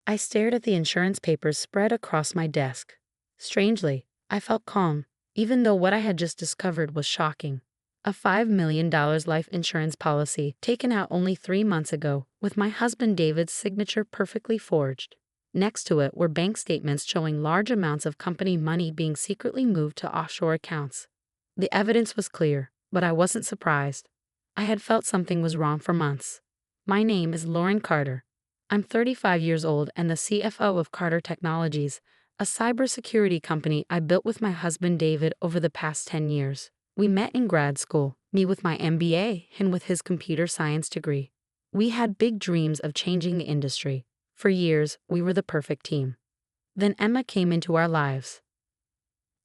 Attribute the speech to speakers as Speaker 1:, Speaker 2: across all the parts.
Speaker 1: I stared at the insurance papers spread across my desk. Strangely, I felt calm, even though what I had just discovered was shocking. A $5 million life insurance policy taken out only 3 months ago, with my husband David's signature perfectly forged. Next to it were bank statements showing large amounts of company money being secretly moved to offshore accounts. The evidence was clear, but I wasn't surprised. I had felt something was wrong for months. My name is Lauren Carter. I'm 35 years old and the CFO of Carter Technologies, a cybersecurity company I built with my husband David over the past 10 years. We met in grad school, me with my MBA, him with his computer science degree. We had big dreams of changing the industry. For years, we were the perfect team. Then Emma came into our lives.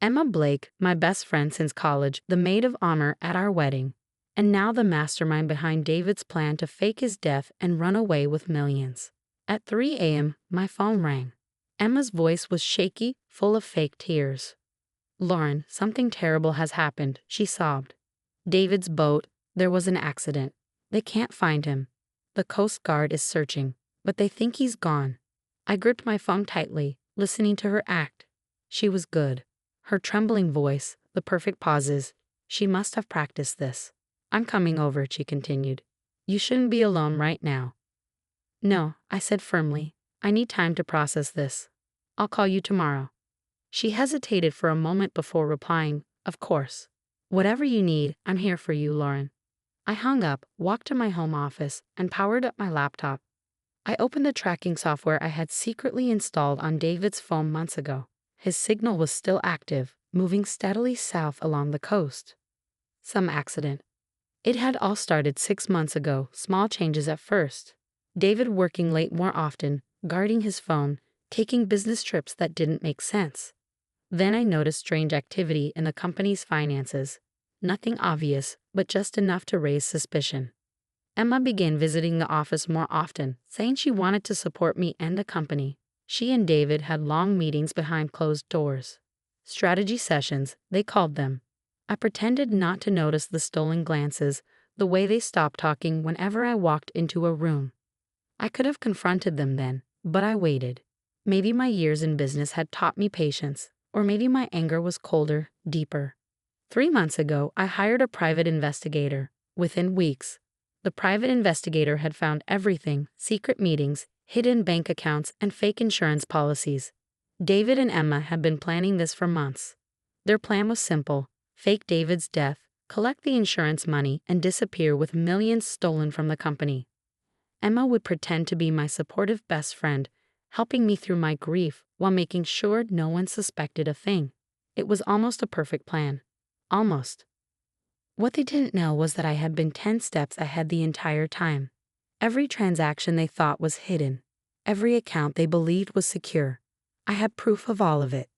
Speaker 1: Emma Blake, my best friend since college, the maid of honor at our wedding, and now the mastermind behind David's plan to fake his death and run away with millions. At 3 a.m., my phone rang. Emma's voice was shaky, full of fake tears. "Lauren, something terrible has happened," she sobbed. "David's boat, there was an accident. They can't find him. The Coast Guard is searching, but they think he's gone." I gripped my phone tightly, listening to her act. She was good. Her trembling voice, the perfect pauses. She must have practiced this. "I'm coming over," she continued. "You shouldn't be alone right now." "No," I said firmly. "I need time to process this. I'll call you tomorrow." She hesitated for a moment before replying, "Of course. Whatever you need, I'm here for you, Lauren." I hung up, walked to my home office, and powered up my laptop. I opened the tracking software I had secretly installed on David's phone months ago. His signal was still active, moving steadily south along the coast. Some accident. It had all started 6 months ago, small changes at first. David working late more often, guarding his phone, taking business trips that didn't make sense. Then I noticed strange activity in the company's finances. Nothing obvious, but just enough to raise suspicion. Emma began visiting the office more often, saying she wanted to support me and the company. She and David had long meetings behind closed doors. Strategy sessions, they called them. I pretended not to notice the stolen glances, the way they stopped talking whenever I walked into a room. I could have confronted them then, but I waited. Maybe my years in business had taught me patience, or maybe my anger was colder, deeper. 3 months ago, I hired a private investigator. Within weeks, the private investigator had found everything: secret meetings, hidden bank accounts, and fake insurance policies. David and Emma had been planning this for months. Their plan was simple: fake David's death, collect the insurance money, and disappear with millions stolen from the company. Emma would pretend to be my supportive best friend, helping me through my grief while making sure no one suspected a thing. It was almost a perfect plan. Almost. What they didn't know was that I had been 10 steps ahead the entire time. Every transaction they thought was hidden. Every account they believed was secure. I had proof of all of it.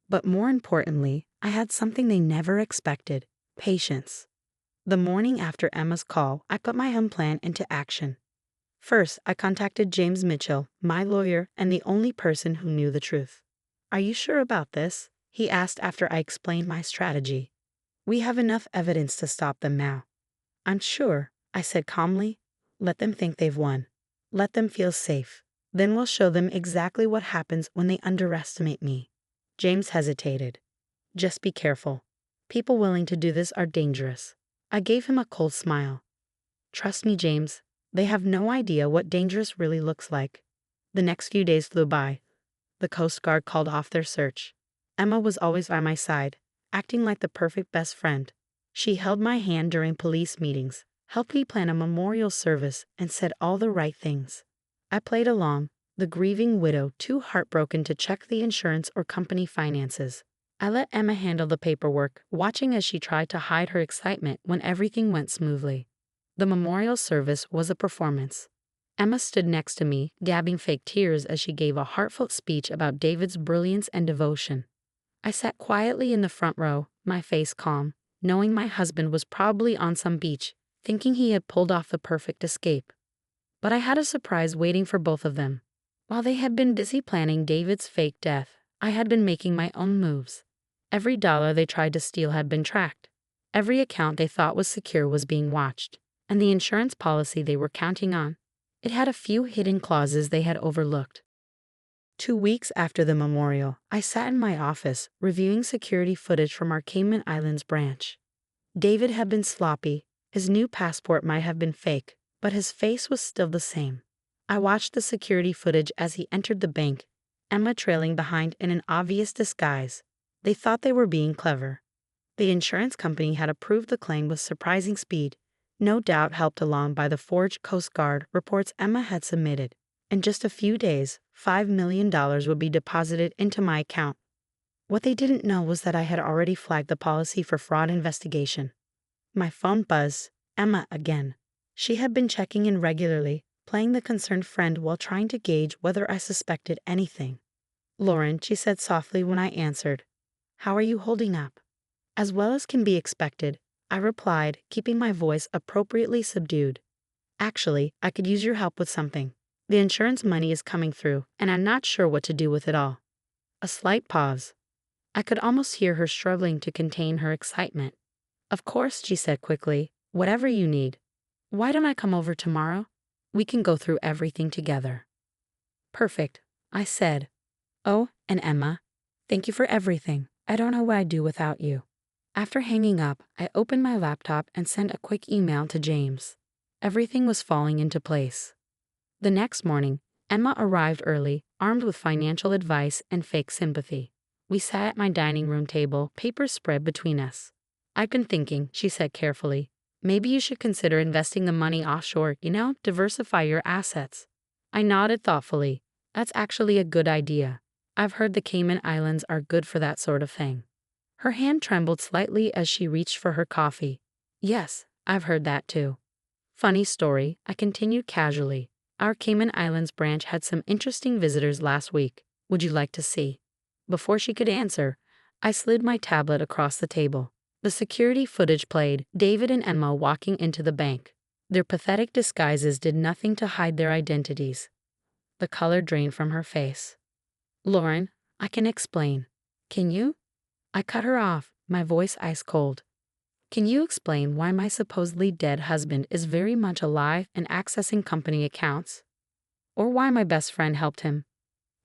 Speaker 1: But more importantly, I had something they never expected: patience. The morning after Emma's call, I put my own plan into action. First, I contacted James Mitchell, my lawyer and the only person who knew the truth. "Are you sure about this?" he asked after I explained my strategy. "We have enough evidence to stop them now." "I'm sure," I said calmly. "Let them think they've won. Let them feel safe. Then we'll show them exactly what happens when they underestimate me." James hesitated. "Just be careful. People willing to do this are dangerous." I gave him a cold smile. "Trust me, James. They have no idea what dangerous really looks like." The next few days flew by. The Coast Guard called off their search. Emma was always by my side, acting like the perfect best friend. She held my hand during police meetings, helped me plan a memorial service, and said all the right things. I played along, the grieving widow too heartbroken to check the insurance or company finances. I let Emma handle the paperwork, watching as she tried to hide her excitement when everything went smoothly. The memorial service was a performance. Emma stood next to me, dabbing fake tears as she gave a heartfelt speech about David's brilliance and devotion. I sat quietly in the front row, my face calm, knowing my husband was probably on some beach, thinking he had pulled off the perfect escape. But I had a surprise waiting for both of them. While they had been busy planning David's fake death, I had been making my own moves. Every dollar they tried to steal had been tracked. Every account they thought was secure was being watched. And the insurance policy they were counting on, it had a few hidden clauses they had overlooked. 2 weeks after the memorial, I sat in my office, reviewing security footage from our Cayman Islands branch. David had been sloppy. His new passport might have been fake, but his face was still the same. I watched the security footage as he entered the bank, Emma trailing behind in an obvious disguise. They thought they were being clever. The insurance company had approved the claim with surprising speed, no doubt helped along by the forged Coast Guard reports Emma had submitted. In just a few days, $5 million would be deposited into my account. What they didn't know was that I had already flagged the policy for fraud investigation. My phone buzzed. Emma again. She had been checking in regularly, playing the concerned friend while trying to gauge whether I suspected anything. "Lauren," she said softly when I answered. "How are you holding up?" "As well as can be expected," I replied, keeping my voice appropriately subdued. "Actually, I could use your help with something. The insurance money is coming through, and I'm not sure what to do with it all." A slight pause. I could almost hear her struggling to contain her excitement. "Of course," she said quickly, "whatever you need. Why don't I come over tomorrow? We can go through everything together." "Perfect," I said. "Oh, and Emma, thank you for everything. I don't know what I'd do without you." After hanging up, I opened my laptop and sent a quick email to James. Everything was falling into place. The next morning, Emma arrived early, armed with financial advice and fake sympathy. We sat at my dining room table, papers spread between us. "I've been thinking," she said carefully. "Maybe you should consider investing the money offshore, diversify your assets." I nodded thoughtfully. "That's actually a good idea. I've heard the Cayman Islands are good for that sort of thing." Her hand trembled slightly as she reached for her coffee. "Yes, I've heard that too." "Funny story," I continued casually. "Our Cayman Islands branch had some interesting visitors last week. Would you like to see?" Before she could answer, I slid my tablet across the table. The security footage played, David and Emma walking into the bank. Their pathetic disguises did nothing to hide their identities. The color drained from her face. "Lauren, I can explain." "Can you?" I cut her off, my voice ice cold. "Can you explain why my supposedly dead husband is very much alive and accessing company accounts? Or why my best friend helped him?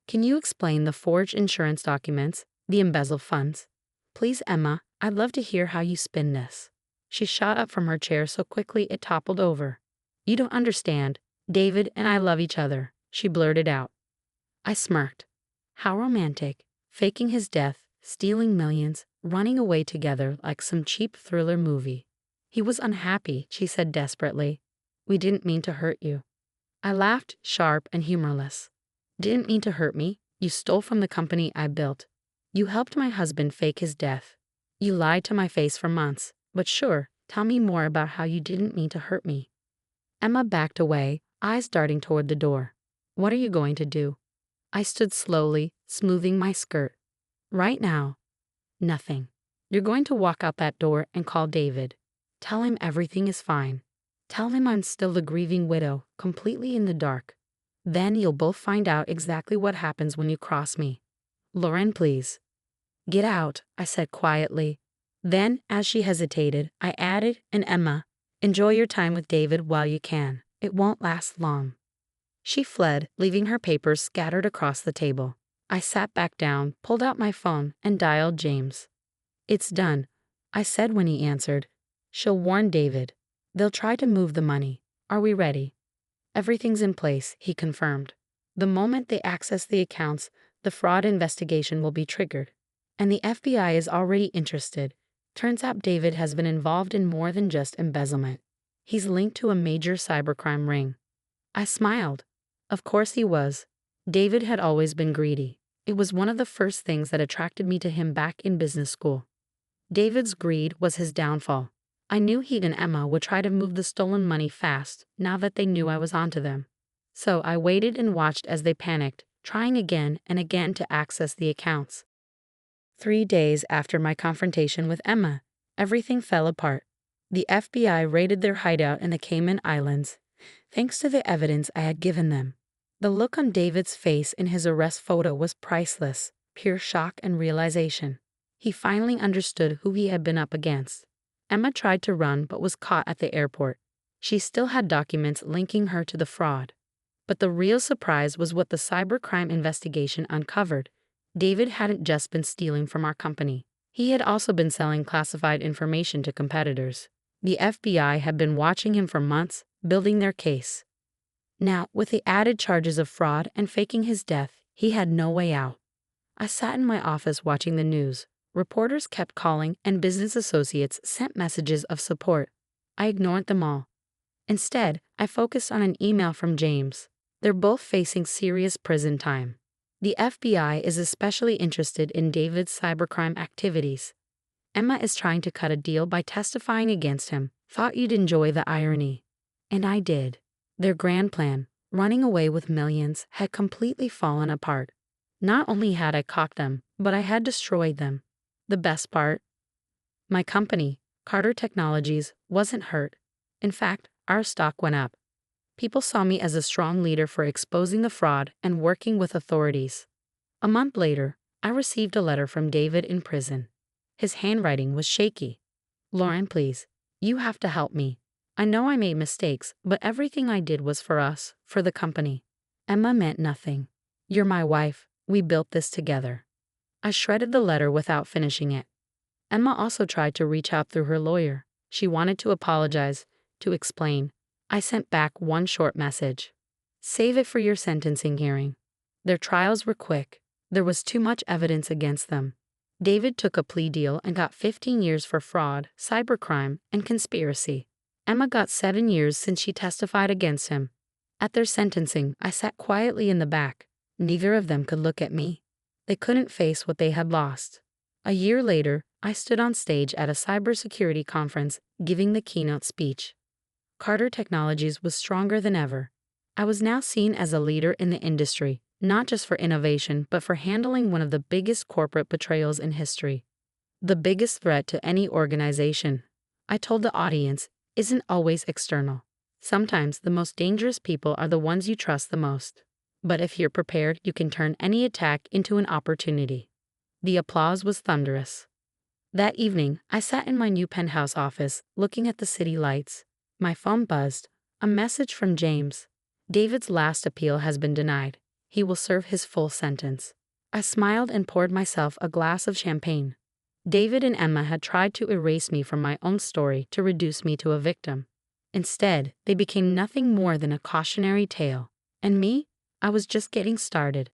Speaker 1: Can you explain the forged insurance documents, the embezzled funds? Please, Emma, I'd love to hear how you spin this." She shot up from her chair so quickly it toppled over. "You don't understand. David and I love each other," she blurted out. I smirked. How romantic, faking his death, stealing millions, running away together like some cheap thriller movie. "He was unhappy," she said desperately. "We didn't mean to hurt you." I laughed, sharp and humorless. "Didn't mean to hurt me. You stole from the company I built. You helped my husband fake his death. You lied to my face for months. But sure, tell me more about how you didn't mean to hurt me." Emma backed away, eyes darting toward the door. "What are you going to do?" I stood slowly, smoothing my skirt. "Right now, nothing. You're going to walk out that door and call David. Tell him everything is fine. Tell him I'm still the grieving widow, completely in the dark. Then you'll both find out exactly what happens when you cross me. Lauren, please." "Get out," I said quietly. Then, as she hesitated, I added, "And Emma, enjoy your time with David while you can. It won't last long." She fled, leaving her papers scattered across the table. I sat back down, pulled out my phone, and dialed James. "It's done," I said when he answered. "She'll warn David. They'll try to move the money. Are we ready?" "Everything's in place," he confirmed. "The moment they access the accounts, the fraud investigation will be triggered. And the FBI is already interested. Turns out David has been involved in more than just embezzlement. He's linked to a major cybercrime ring." I smiled. Of course he was. David had always been greedy. It was one of the first things that attracted me to him back in business school. David's greed was his downfall. I knew he and Emma would try to move the stolen money fast now that they knew I was onto them. So I waited and watched as they panicked, trying again and again to access the accounts. 3 days after my confrontation with Emma, everything fell apart. The FBI raided their hideout in the Cayman Islands, thanks to the evidence I had given them. The look on David's face in his arrest photo was priceless, pure shock and realization. He finally understood who he had been up against. Emma tried to run but was caught at the airport. She still had documents linking her to the fraud. But the real surprise was what the cybercrime investigation uncovered. David hadn't just been stealing from our company. He had also been selling classified information to competitors. The FBI had been watching him for months, building their case. Now, with the added charges of fraud and faking his death, he had no way out. I sat in my office watching the news. Reporters kept calling and business associates sent messages of support. I ignored them all. Instead, I focused on an email from James. They're both facing serious prison time. The FBI is especially interested in David's cybercrime activities. Emma is trying to cut a deal by testifying against him. Thought you'd enjoy the irony. And I did. Their grand plan, running away with millions, had completely fallen apart. Not only had I caught them, but I had destroyed them. The best part? My company, Carter Technologies, wasn't hurt. In fact, our stock went up. People saw me as a strong leader for exposing the fraud and working with authorities. A month later, I received a letter from David in prison. His handwriting was shaky. "Lauren, please, you have to help me. I know I made mistakes, but everything I did was for us, for the company. Emma meant nothing. You're my wife. We built this together." I shredded the letter without finishing it. Emma also tried to reach out through her lawyer. She wanted to apologize, to explain. I sent back one short message. "Save it for your sentencing hearing." Their trials were quick. There was too much evidence against them. David took a plea deal and got 15 years for fraud, cybercrime, and conspiracy. Emma got 7 years since she testified against him. At their sentencing, I sat quietly in the back. Neither of them could look at me. They couldn't face what they had lost. A year later, I stood on stage at a cybersecurity conference, giving the keynote speech. Carter Technologies was stronger than ever. I was now seen as a leader in the industry, not just for innovation, but for handling one of the biggest corporate betrayals in history. The biggest threat to any organization, I told the audience, isn't always external. Sometimes the most dangerous people are the ones you trust the most. But if you're prepared, you can turn any attack into an opportunity. The applause was thunderous. That evening, I sat in my new penthouse office, looking at the city lights. My phone buzzed. A message from James. "David's last appeal has been denied. He will serve his full sentence." I smiled and poured myself a glass of champagne. David and Emma had tried to erase me from my own story to reduce me to a victim. Instead, they became nothing more than a cautionary tale. And me? I was just getting started.